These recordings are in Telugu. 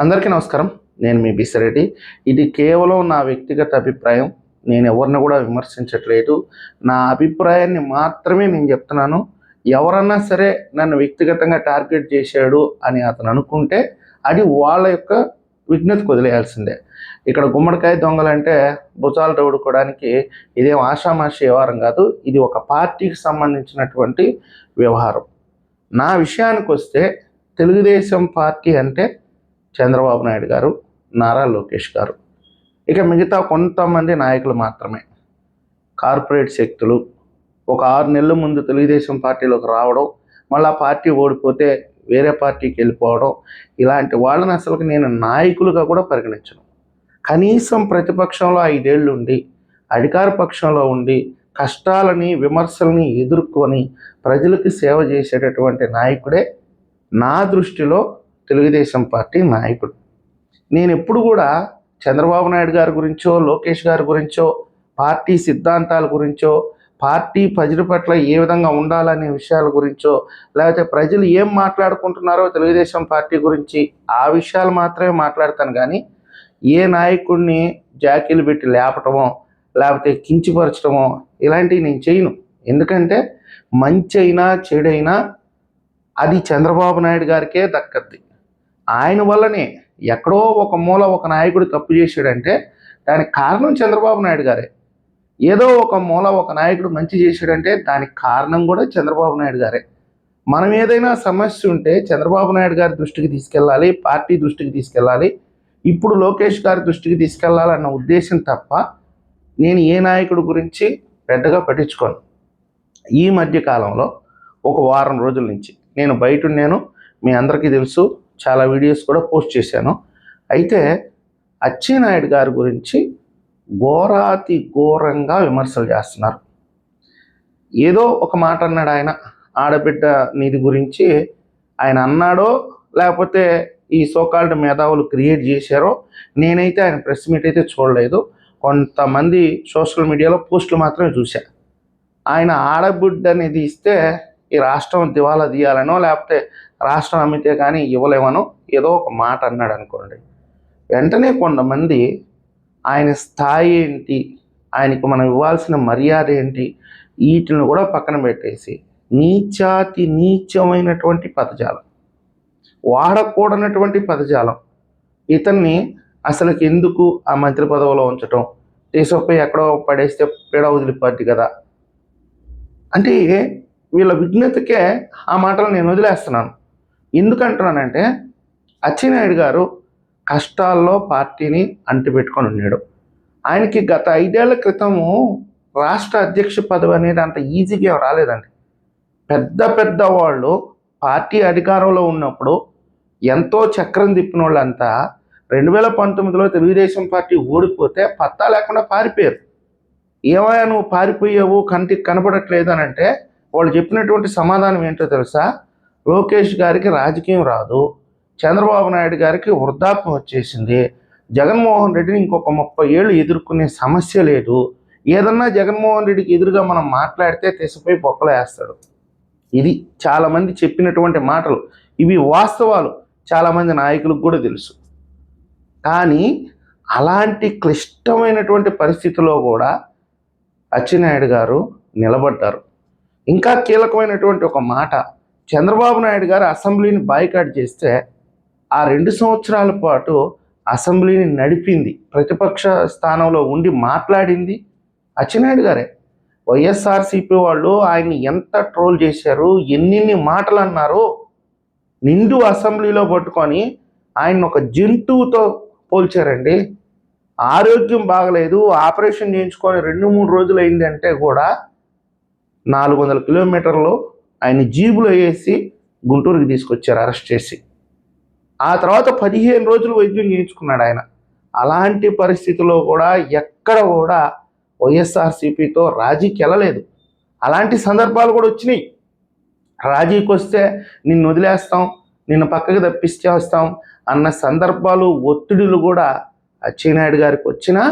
అందరికీ నమస్కారం. నేను మీ బిసిరెడ్డి. ఇది కేవలం నా వ్యక్తిగత అభిప్రాయం. నేను ఎవరిని కూడా విమర్శించట్లేదు. నా అభిప్రాయాన్ని మాత్రమే నేను చెప్తున్నాను. ఎవరన్నా సరే నన్ను వ్యక్తిగతంగా టార్గెట్ చేశాడు అని అతను అనుకుంటే అది వాళ్ళ యొక్క విజ్ఞతకు వదిలేయాల్సిందే. ఇక్కడ గుమ్మడికాయ దొంగలంటే భుజాలు తోడుకోవడానికి ఇదేం ఆషామాషి వ్యవహారం కాదు. ఇది ఒక పార్టీకి సంబంధించినటువంటి వ్యవహారం. నా విషయానికి వస్తే తెలుగుదేశం పార్టీ అంటే చంద్రబాబు నాయుడు గారు, నారా లోకేష్ గారు, ఇక మిగతా కొంతమంది నాయకులు మాత్రమే. కార్పొరేట్ శక్తులు ఒక 6 నెలల ముందు తెలుగుదేశం పార్టీలోకి రావడం, మళ్ళీ ఆ పార్టీ ఓడిపోతే వేరే పార్టీకి వెళ్ళిపోవడం, ఇలాంటి వాళ్ళని అసలు నేను నాయకులుగా కూడా పరిగణించను. కనీసం ప్రతిపక్షంలో 5 ఏళ్ళు ఉండి అధికార పక్షంలో ఉండి కష్టాలని విమర్శల్ని ఎదుర్కొని ప్రజలకు సేవ చేసేటటువంటి నాయకుడే నా దృష్టిలో తెలుగుదేశం పార్టీ నాయకుడు. నేను ఎప్పుడు కూడా చంద్రబాబు నాయుడు గారి గురించో లోకేష్ గారి గురించో పార్టీ సిద్ధాంతాల గురించో పార్టీ ప్రజల పట్ల ఏ విధంగా ఉండాలనే విషయాల గురించో లేకపోతే ప్రజలు ఏం మాట్లాడుకుంటున్నారో తెలుగుదేశం పార్టీ గురించి ఆ విషయాలు మాత్రమే మాట్లాడతాను. కానీ ఏ నాయకుడిని జాకీలు పెట్టి లేపటమో లేకపోతే కించపరచడమో ఇలాంటివి నేను చేయను. ఎందుకంటే మంచి అయినా చెడైనా అది చంద్రబాబు నాయుడు గారికే దక్కద్ది. ఆయన వల్లనే ఎక్కడో ఒక మూల ఒక నాయకుడు తప్పు చేశాడంటే దానికి కారణం చంద్రబాబు నాయుడు గారే. ఏదో ఒక మూల ఒక నాయకుడు మంచి చేశాడంటే దానికి కారణం కూడా చంద్రబాబు నాయుడు గారే. మనం ఏదైనా సమస్య ఉంటే చంద్రబాబు నాయుడు గారి దృష్టికి తీసుకెళ్ళాలి, పార్టీ దృష్టికి తీసుకెళ్ళాలి, ఇప్పుడు లోకేష్ గారి దృష్టికి తీసుకెళ్ళాలన్న ఉద్దేశం తప్ప నేను ఏ నాయకుడి గురించి పెద్దగా పట్టించుకోను. ఈ మధ్య కాలంలో ఒక వారం రోజుల నుంచి నేను బయట ఉన్నాను, మీ అందరికీ తెలుసు, చాలా వీడియోస్ కూడా పోస్ట్ చేశాను. అయితే అచ్చెన్నాయుడు గారి గురించి ఘోరాతి ఘోరంగా విమర్శలు చేస్తున్నారు. ఏదో ఒక మాట అన్నాడు ఆయన, ఆడబిడ్డ నిధి గురించి ఆయన అన్నాడో లేకపోతే ఈ సోకాల్డ్ మేధావులు క్రియేట్ చేశారో, నేనైతే ఆయన ప్రెస్ మీట్ అయితే చూడలేదు. కొంతమంది సోషల్ మీడియాలో పోస్టులు మాత్రమే చూశాను. ఆయన ఆడబిడ్డ నిధి ఇస్తే ఈ రాష్ట్రం దివాలా తీయాలనో లేకపోతే రాష్ట్రం అమ్మితే కానీ ఇవ్వలేమనో ఏదో ఒక మాట అన్నాడు అనుకోండి. వెంటనే కొంతమంది ఆయన స్థాయి ఏంటి, ఆయనకు మనం ఇవ్వాల్సిన మర్యాద ఏంటి, వీటిని కూడా పక్కన పెట్టేసి నీచాతి నీచమైనటువంటి పదజాలం, వాడకూడనటువంటి పదజాలం, ఇతన్ని అసలుకి ఎందుకు ఆ మంత్రి పదవిలో ఉంచటం, తీసుకుపోయి ఎక్కడో పడేస్తే పీడ వదిలిపోద్ది కదా అంటే వీళ్ళ విజ్ఞతకే ఆ మాటలు నేను వదిలేస్తున్నాను. ఎందుకంటున్నానంటే అచ్చెన్నాయుడు గారు కష్టాల్లో పార్టీని అంటిపెట్టుకొని ఉన్నాడు. ఆయనకి గత 5 ఏళ్ల క్రితము రాష్ట్ర అధ్యక్ష పదవి అనేది అంత ఈజీగా రాలేదండి. పెద్ద పెద్ద వాళ్ళు పార్టీ అధికారంలో ఉన్నప్పుడు ఎంతో చక్రం తిప్పిన వాళ్ళంతా 2019లో తెలుగుదేశం పార్టీ ఓడిపోతే పత్తా లేకుండా పారిపోయారు. ఏమయ్యా నువ్వు పారిపోయావు, కంటికి కనపడట్లేదు అని అంటే వాళ్ళు చెప్పినటువంటి సమాధానం ఏంటో తెలుసా? లోకేష్ గారికి రాజకీయం రాదు, చంద్రబాబు నాయుడు గారికి వృద్ధాప్యం వచ్చేసింది, జగన్మోహన్ రెడ్డిని ఇంకొక 30 ఏళ్ళు ఎదుర్కొనే సమస్య లేదు, ఏదన్నా జగన్మోహన్ రెడ్డికి ఎదురుగా మనం మాట్లాడితే తెసిపోయి బొక్కలు వేస్తాడు. ఇది చాలామంది చెప్పినటువంటి మాటలు. ఇవి వాస్తవాలు, చాలామంది నాయకులకు కూడా తెలుసు. కానీ అలాంటి క్లిష్టమైనటువంటి పరిస్థితిలో కూడా అచ్చెన్నాయుడు గారు నిలబడ్డారు. ఇంకా కీలకమైనటువంటి ఒక మాట, చంద్రబాబు నాయుడు గారు అసెంబ్లీని బాయ్కాట్ చేస్తే ఆ 2 సంవత్సరాల పాటు అసెంబ్లీని నడిపింది, ప్రతిపక్ష స్థానంలో ఉండి మాట్లాడింది అచ్చెన్నాయుడు గారే. వైఎస్ఆర్సీపీ వాళ్ళు ఆయన్ని ఎంత ట్రోల్ చేశారు, ఎన్ని మాటలు అన్నారు. నిండు అసెంబ్లీలో పట్టుకొని ఆయన ఒక జంతువుతో పోల్చారండి. ఆరోగ్యం బాగలేదు, ఆపరేషన్ చేయించుకొని 2-3 రోజులు అయిందంటే కూడా 400 కిలోమీటర్లు ఆయన జీబులో వేసి గుంటూరుకి తీసుకొచ్చారు అరెస్ట్ చేసి. ఆ తర్వాత 15 రోజులు వైద్యం చేయించుకున్నాడు ఆయన. అలాంటి పరిస్థితుల్లో కూడా ఎక్కడ కూడా వైఎస్ఆర్సీపీతో రాజీకి వెళ్ళలేదు. అలాంటి సందర్భాలు కూడా వచ్చినాయి. రాజీకి వస్తే నిన్ను వదిలేస్తాం, నిన్ను పక్కకి తప్పిస్తేస్తాం అన్న సందర్భాలు, ఒత్తిడులు కూడా అచ్చెన్నాయుడు గారికి వచ్చినా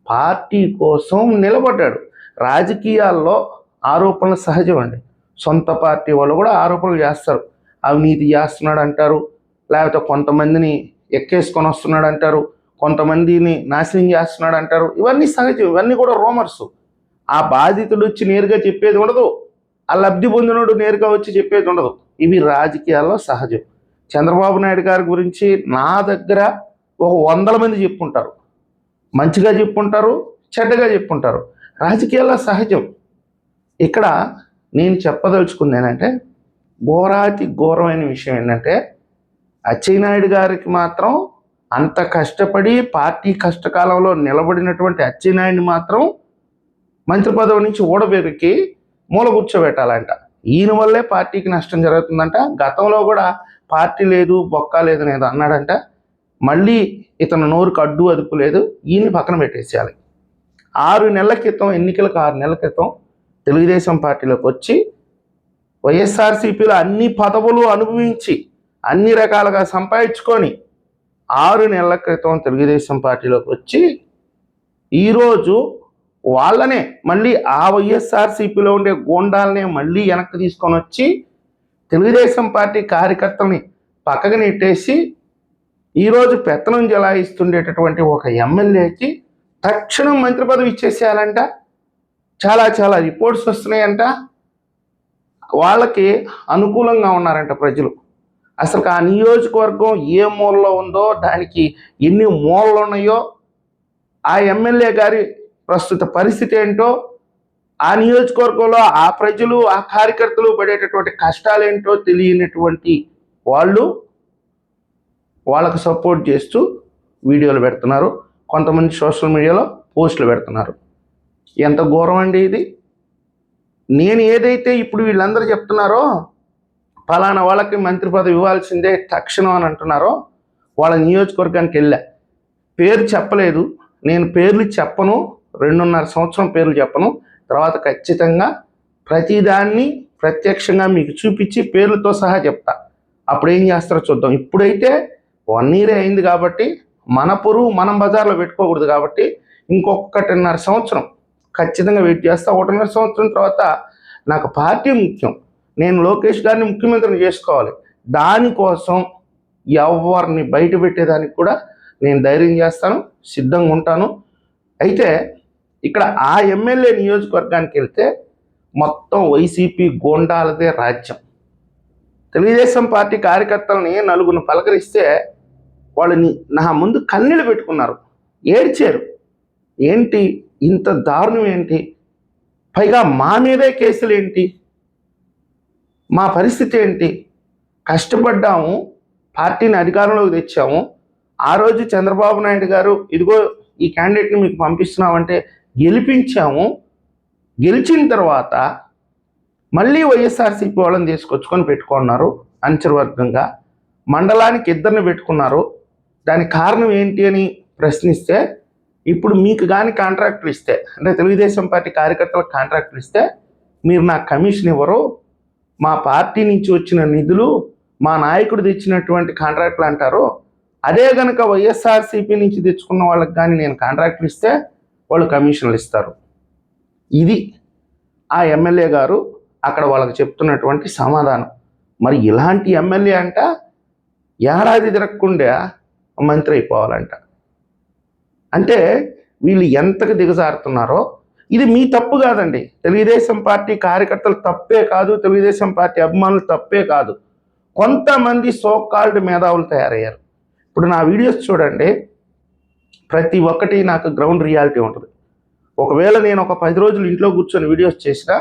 పార్టీ కోసం నిలబడ్డాడు. రాజకీయాల్లో ఆరోపణలు సహజం అండి. సొంత పార్టీ వాళ్ళు కూడా ఆరోపణలు చేస్తారు, అవినీతి చేస్తున్నాడు అంటారు, లేకపోతే కొంతమందిని ఎక్కేసుకొని వస్తున్నాడు అంటారు, కొంతమందిని నాశనం చేస్తున్నాడు అంటారు. ఇవన్నీ సహజం, ఇవన్నీ కూడా రూమర్స్. ఆ బాధితుడు వచ్చి నేరుగా చెప్పేది ఉండదు, ఆ లబ్ధి పొందినోడు నేరుగా వచ్చి చెప్పేది ఉండదు. ఇవి రాజకీయాల్లో సహజం. చంద్రబాబు నాయుడు గారి గురించి నా దగ్గర ఒక 100 మంది చెప్పుంటారు, మంచిగా చెప్పుంటారు, చెడ్డగా చెప్పుంటారు. రాజకీయాల్లో సహజం. ఇక్కడ నేను చెప్పదలుచుకుంది ఏంటంటే, ఘోరాతి ఘోరమైన విషయం ఏంటంటే, అచ్చెన్నాయుడు గారికి మాత్రం అంత కష్టపడి పార్టీ కష్టకాలంలో నిలబడినటువంటి అచ్చెన్నాయుడిని మాత్రం మంత్రి పదవి నుంచి ఊడబెరికి మూల కూర్చోబెట్టాలంట. ఈయన వల్లే పార్టీకి నష్టం జరుగుతుందంట. గతంలో కూడా పార్టీ లేదు, బొక్క లేదు అనేది అన్నాడంట. మళ్ళీ ఇతను నోరుకు అడ్డు అదుపు లేదు, ఈయన్ని పక్కన పెట్టేసేయాలి. 6 నెలల క్రితం, ఎన్నికలకు 6 నెలల క్రితం తెలుగుదేశం పార్టీలోకి వచ్చి వైఎస్ఆర్సీపీలో అన్ని పదవులు అనుభవించి అన్ని రకాలుగా సంపాదించుకొని 6 నెలల క్రితం తెలుగుదేశం పార్టీలోకి వచ్చి ఈరోజు వాళ్ళనే మళ్ళీ ఆ వైఎస్ఆర్సీపీలో ఉండే గూండాలనే మళ్ళీ వెనక్కి తీసుకొని వచ్చి తెలుగుదేశం పార్టీ కార్యకర్తల్ని పక్కకు నెట్టేసి ఈరోజు పెత్తనం జలాయిస్తుండేటటువంటి ఒక ఎమ్మెల్యేకి తక్షణం మంత్రి పదవి ఇచ్చేసేయాలంట. చాలా చాలా రిపోర్ట్స్ వస్తున్నాయంట. వాళ్ళకి అనుకూలంగా ఉన్నారంట ప్రజలు. అసలు ఆ నియోజకవర్గం ఏ మూలలో ఉందో, దానికి ఎన్ని మూలలు ఉన్నాయో, ఆ ఎమ్మెల్యే గారి ప్రస్తుత పరిస్థితి ఏంటో, ఆ నియోజకవర్గంలో ఆ ప్రజలు, ఆ కార్యకర్తలు పడేటటువంటి కష్టాలేంటో తెలియనటువంటి వాళ్ళు వాళ్ళకు సపోర్ట్ చేస్తూ వీడియోలు పెడుతున్నారు, కొంతమంది సోషల్ మీడియాలో పోస్టులు పెడుతున్నారు. ఎంత ఘోరం అండి ఇది. నేను ఏదైతే ఇప్పుడు వీళ్ళందరూ చెప్తున్నారో ఫలానా వాళ్ళకి మంత్రి పదవి ఇవ్వాల్సిందే తక్షణం అని అంటున్నారో, వాళ్ళ నియోజకవర్గానికి వెళ్ళా. పేరు చెప్పలేదు, నేను పేర్లు చెప్పను, 2.5 సంవత్సరం పేర్లు చెప్పను. తర్వాత ఖచ్చితంగా ప్రతిదాన్ని ప్రత్యక్షంగా మీకు చూపించి పేర్లతో సహా చెప్తా. అప్పుడు ఏం చేస్తారో చూద్దాం. ఇప్పుడైతే 1 year అయింది కాబట్టి మన పొరుగు మనం బజార్లో పెట్టుకోకూడదు కాబట్టి ఇంకొకటిన్నర సంవత్సరం ఖచ్చితంగా వెయిట్ చేస్తా. 1.5 సంవత్సరం తర్వాత నాకు పార్టీ ముఖ్యం, నేను లోకేష్ గారిని ముఖ్యమంత్రిని చేసుకోవాలి. దానికోసం ఎవరిని బయట పెట్టేదానికి కూడా నేను ధైర్యం చేస్తాను, సిద్ధంగా ఉంటాను. అయితే ఇక్కడ ఆ ఎమ్మెల్యే నియోజకవర్గానికి వెళ్తే మొత్తం వైసీపీ గోండాలదే రాజ్యం. తెలుగుదేశం పార్టీ కార్యకర్తలని నలుగురిని పలకరిస్తే వాళ్ళని నా ముందు కన్నీళ్ళు పెట్టుకున్నారు, ఏడ్చారు. ఏంటి ఇంత దారుణం ఏంటి, పైగా మా మీదే కేసులు ఏంటి, మా పరిస్థితి ఏంటి, కష్టపడ్డాము, పార్టీని అధికారంలోకి తెచ్చాము. ఆ రోజు చంద్రబాబు నాయుడు గారు ఇదిగో ఈ క్యాండిడేట్ని మీకు పంపిస్తున్నామంటే గెలిపించాము. గెలిచిన తర్వాత మళ్ళీ వైఎస్ఆర్సీపీ వాళ్ళని తీసుకొచ్చుకొని పెట్టుకున్నారు అంచవర్గంగా. మండలానికి 2 పెట్టుకున్నారు. దానికి కారణం ఏంటి అని ప్రశ్నిస్తే, ఇప్పుడు మీకు కానీ కాంట్రాక్టులు ఇస్తే, అంటే తెలుగుదేశం పార్టీ కార్యకర్తలకు కాంట్రాక్టులు ఇస్తే మీరు నాకు కమిషన్ ఇవ్వరు, మా పార్టీ నుంచి వచ్చిన నిధులు మా నాయకుడు తెచ్చినటువంటి కాంట్రాక్టులు అంటారు. అదే కనుక వైఎస్ఆర్సీపీ నుంచి తెచ్చుకున్న వాళ్ళకి కానీ నేను కాంట్రాక్టులు ఇస్తే వాళ్ళు కమిషన్లు ఇస్తారు. ఇది ఆ ఎమ్మెల్యే గారు అక్కడ వాళ్ళకి చెప్తున్నటువంటి సమాధానం. మరి ఇలాంటి ఎమ్మెల్యే అంట ఏడాది తిరగకుండా మంత్రి అయిపోవాలంట. అంటే వీళ్ళు ఎంతకు దిగజారుతున్నారో. ఇది మీ తప్పు కాదండి, తెలుగుదేశం పార్టీ కార్యకర్తలు తప్పే కాదు, తెలుగుదేశం పార్టీ అభిమానులు తప్పే కాదు, కొంతమంది సోకాల్డ్ మేధావులు తయారయ్యారు. ఇప్పుడు నా వీడియోస్ చూడండి, ప్రతి ఒక్కటి నాకు గ్రౌండ్ రియాలిటీ ఉంటుంది. ఒకవేళ నేను ఒక 10 రోజులు ఇంట్లో కూర్చొని వీడియోస్ చేసినా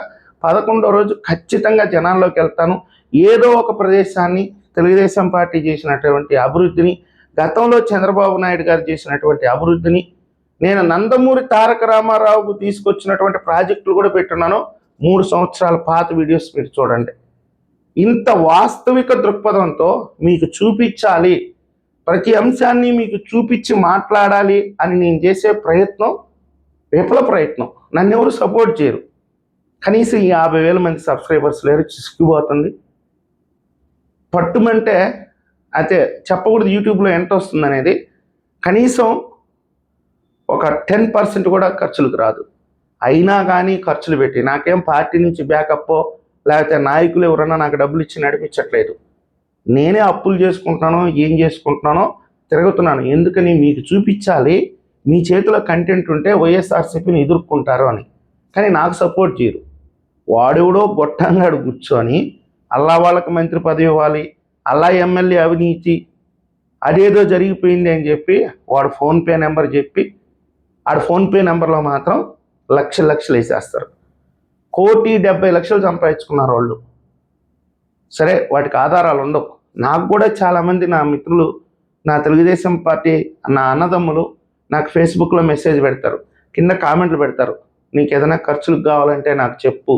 11వ రోజు ఖచ్చితంగా జనాల్లోకి వెళ్తాను. ఏదో ఒక ప్రదేశాన్ని, తెలుగుదేశం పార్టీ చేసినటువంటి అభివృద్ధిని, గతంలో చంద్రబాబు నాయుడు గారు చేసినటువంటి అభివృద్ధిని, నేను నందమూరి తారక రామారావుకు తీసుకొచ్చినటువంటి ప్రాజెక్టులు కూడా పెట్టున్నాను. 3 సంవత్సరాల పాత వీడియోస్ మీరు చూడండి. ఇంత వాస్తవిక దృక్పథంతో మీకు చూపించాలి, ప్రతి అంశాన్ని మీకు చూపించి మాట్లాడాలి అని నేను చేసే ప్రయత్నం విఫల ప్రయత్నం. నన్ను ఎవరు సపోర్ట్ చేయరు. కనీసం ఈ 50,000 మంది సబ్స్క్రైబర్స్ లేరు, చిసికిపోతుంది. పట్టుమంటే అయితే చెప్పకూడదు యూట్యూబ్లో ఎంత వస్తుంది అనేది, కనీసం ఒక 10% కూడా ఖర్చులకు రాదు. అయినా కానీ ఖర్చులు పెట్టి నాకేం పార్టీ నుంచి బ్యాకప్ లేకపోతే నాయకులు ఎవరన్నా నాకు డబ్బులు ఇచ్చి నడిపించట్లేదు. నేనే అప్పులు చేసుకుంటున్నానో ఏం చేసుకుంటున్నానో తిరుగుతున్నాను. ఎందుకని? మీకు చూపించాలి మీ చేతిలో కంటెంట్ ఉంటే వైఎస్ఆర్సీపీని ఎదుర్కొంటారు అని. కానీ నాకు సపోర్ట్ చేయరు. వాడెవడో గొట్టంగాడు కూర్చొని అల్లా వాళ్ళకి మంత్రి పదవి ఇవ్వాలి, అల్లా ఎమ్మెల్యే అవినీతి, అదేదో జరిగిపోయింది అని చెప్పి వాడు ఫోన్పే నెంబర్ చెప్పి ఆడు ఫోన్పే నెంబర్లో మాత్రం లక్షలు వేసేస్తారు. 1,70,00,000 సంపాదించుకున్నారు వాళ్ళు. సరే, వాటికి ఆధారాలు ఉండవు. నాకు కూడా చాలామంది నా మిత్రులు, నా తెలుగుదేశం పార్టీ నా అన్నదమ్ములు నాకు ఫేస్బుక్లో మెసేజ్ పెడతారు, కింద కామెంట్లు పెడతారు. నీకు ఏదైనా ఖర్చులకు కావాలంటే నాకు చెప్పు,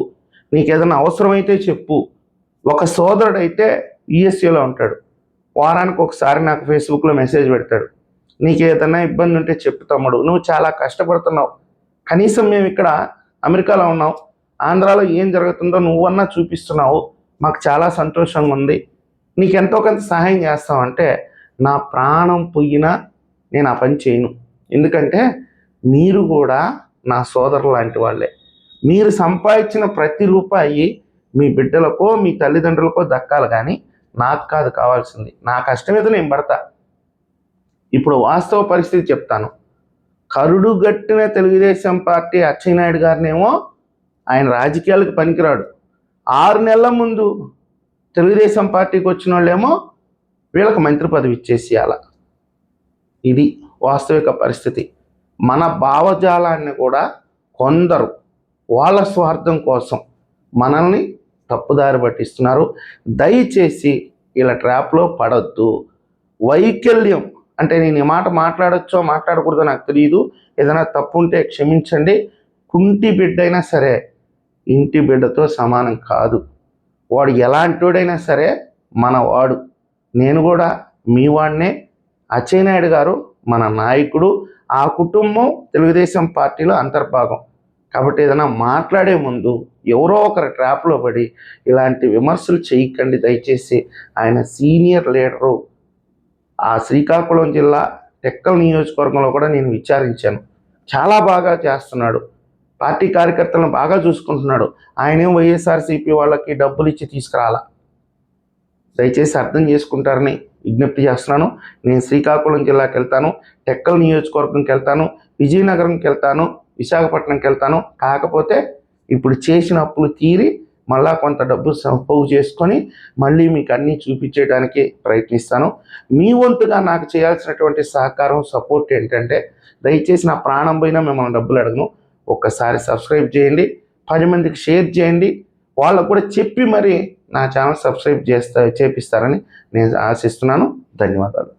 నీకు ఏదైనా అవసరమైతే చెప్పు. ఒక సోదరుడైతే యూఎస్ఏలో ఉంటాడు, వారానికి ఒకసారి నాకు ఫేస్బుక్లో మెసేజ్ పెడతాడు, నీకు ఏదైనా ఇబ్బంది ఉంటే చెప్పు తమ్ముడు, నువ్వు చాలా కష్టపడుతున్నావు, కనీసం మేము ఇక్కడ అమెరికాలో ఉన్నాం, ఆంధ్రాలో ఏం జరుగుతుందో నువ్వన్నా చూపిస్తున్నావు, మాకు చాలా సంతోషంగా ఉంది, నీకు ఎంతో కొంత సహాయం చేస్తామంటే నా ప్రాణం పోయినా నేను ఆ పని చేయను. ఎందుకంటే మీరు కూడా నా సోదరు లాంటి వాళ్ళే. మీరు సంపాదించిన ప్రతి రూపాయి మీ బిడ్డలకో మీ తల్లిదండ్రులకో దక్కాలి, కానీ నాకు కాదు కావాల్సింది. నా కష్టం మీద నేను పడతా. ఇప్పుడు వాస్తవ పరిస్థితి చెప్తాను. కరుడుగట్టిన తెలుగుదేశం పార్టీ అచ్చెన్నాయుడు గారినేమో ఆయన రాజకీయాలకు పనికిరాడు, 6 నెలల ముందు తెలుగుదేశం పార్టీకి వచ్చిన వాళ్ళేమో వీళ్ళకి మంత్రి పదవి ఇచ్చేసేయాల. ఇది వాస్తవిక పరిస్థితి. మన భావజాలాన్ని కూడా కొందరు వాళ్ళ స్వార్థం కోసం మనల్ని తప్పుదారి పట్టిస్తున్నారు. దయచేసి ఇలా ట్రాప్లో పడొద్దు. వైకల్యం అంటే నేను ఈ మాట మాట్లాడచ్చో మాట్లాడకూడదో నాకు తెలియదు, ఏదైనా తప్పు ఉంటే క్షమించండి. కుంటి బిడ్డైనా సరే ఇంటి బిడ్డతో సమానం కాదు. వాడు ఎలాంటోడైనా సరే మనవాడు. నేను కూడా మీ వాడినే. అచ్చెన్నాయుడు గారు మన నాయకుడు, ఆ కుటుంబం తెలుగుదేశం పార్టీలో అంతర్భాగం. కాబట్టి ఏదైనా మాట్లాడే ముందు ఎవరో ఒకరి ట్రాప్లో పడి ఇలాంటి విమర్శలు చేయకండి దయచేసి. ఆయన సీనియర్ లీడరు. ఆ శ్రీకాకుళం జిల్లా టెక్కల్ నియోజకవర్గంలో కూడా నేను విచారించాను, చాలా బాగా చేస్తున్నాడు, పార్టీ కార్యకర్తలను బాగా చూసుకుంటున్నాడు. ఆయనేం వైఎస్ఆర్సీపీ వాళ్ళకి డబ్బులు ఇచ్చి తీసుకురాలా. దయచేసి అర్థం చేసుకుంటారని విజ్ఞప్తి చేస్తున్నాను. నేను శ్రీకాకుళం జిల్లాకి వెళ్తాను, టెక్కల్ నియోజకవర్గంకి వెళ్తాను, విజయనగరంకి వెళ్తాను, విశాఖపట్నంకి వెళ్తాను. కాకపోతే ఇప్పుడు చేసిన అప్పులు తీరి మళ్ళా కొంత డబ్బు పోగు చేసుకొని మళ్ళీ మీకు అన్నీ చూపించేయడానికి ప్రయత్నిస్తాను. మీ వంతుగా నాకు చేయాల్సినటువంటి సహకారం, సపోర్ట్ ఏంటంటే దయచేసి నా ప్రాణం పోయినా మిమ్మల్ని డబ్బులు అడగను. ఒక్కసారి సబ్స్క్రైబ్ చేయండి, 10 మందికి షేర్ చేయండి, వాళ్ళకు కూడా చెప్పి మరి నా ఛానల్ సబ్స్క్రైబ్ చేపిస్తారని నేను ఆశిస్తున్నాను. ధన్యవాదాలు.